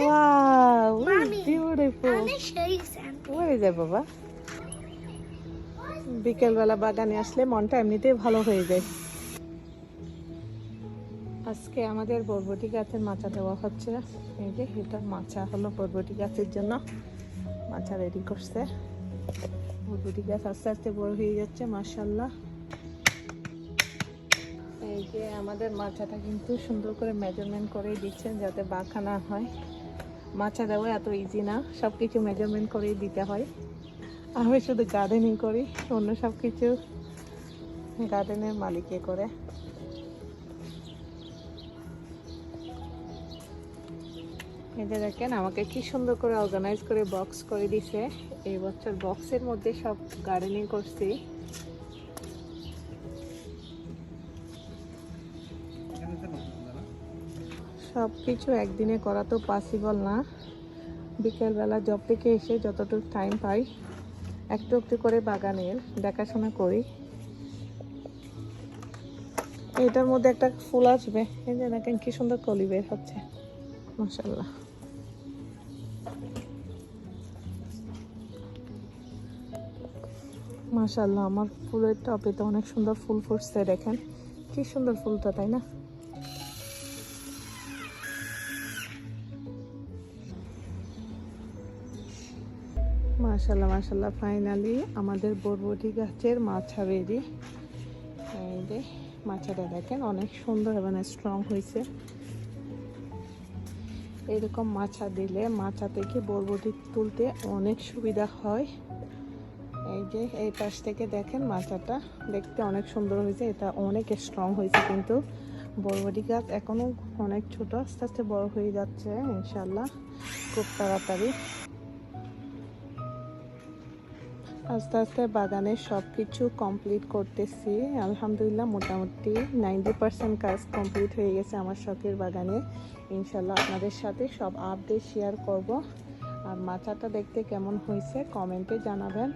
Wow, Mommy, beautiful. I want to show you something. Where is it, বাবা? বিকেলবেলা বাগানে আসলে মনটা এমনিতেই ভালো হয়ে যায়। আজকে আমাদের বরবটি গাছের মাচা দেওয়া হচ্ছে। এই যে এটা মাচা হলো বরবটি গাছের জন্য, মাচা রেডি করছে। বরবটি গাছ আস্তে আস্তে বড় হয়ে যাচ্ছে, মাশাআল্লাহ। এই যে আমাদের মাচাটা কিন্তু সুন্দর করে মেজারমেন্ট করে দিচ্ছেন যাতে বাঁকা না হয়। মাচা দেওয়া এত ইজি না, সব কিছু মেজারমেন্ট করেই দিতে হয়। আমি শুধু গার্ডেনিং করি, অন্য সব কিছু গার্ডেনের মালিকে করে। এই যে দেখেন আমাকে কি সুন্দর করে অর্গানাইজ করে বক্স করে দিছে। এই বছর বক্সের মধ্যে সব গার্ডেনিং করছি। সব কিছু একদিনে করা তো পসিবল না। বিকেলবেলা জব থেকে এসে যতটুকু টাইম পাই একটু একটু করে বাগানের দেখাশোনা করি। এটার মধ্যে একটা ফুল আসবে, এই যে দেখেন কি সুন্দর কলি বের হচ্ছে, মাশাআল্লাহ। মাশাআল্লাহ, আমার ফুলের টবে তো অনেক সুন্দর ফুল ফুটছে, দেখেন কি সুন্দর ফুলটা, তাই না? মাশাআল্লাহ মাশাআল্লাহ, ফাইনালি আমাদের বরবটি গাছের মাচা রেডি। এই যে মাচাটা দেখেন অনেক সুন্দর এবং স্ট্রং হয়েছে। এরকম মাচা দিলে মাচা থেকে বরবটি তুলতে অনেক সুবিধা হয়। এই যে এই পাশ থেকে দেখেন মাচাটা দেখতে অনেক সুন্দর হয়েছে, এটা অনেক স্ট্রং হয়েছে। কিন্তু বরবটি গাছ এখনো অনেক ছোট, আস্তে আস্তে বড় হয়ে যাচ্ছে ইনশাল্লাহ খুব তাড়াতাড়ি। আস্তে আস্তে বাগানের সব কিছু কমপ্লিট করতেছি, আলহামদুলিল্লাহ মোটামুটি 90% কাজ কমপ্লিট হয়ে গেছে আমার শখের বাগানে। ইনশাল্লাহ আপনাদের সাথে সব আপডেট শেয়ার করব। আর মাচাটা দেখতে কেমন হয়েছে কমেন্টে জানাবেন।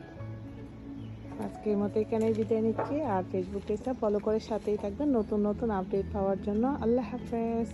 আজকের মতো এখানেই বিদায় নিচ্ছি, আর ফেসবুক পেজটা ফলো করে সাথেই থাকবেন নতুন নতুন আপডেট পাওয়ার জন্য। আল্লাহ হাফেজ।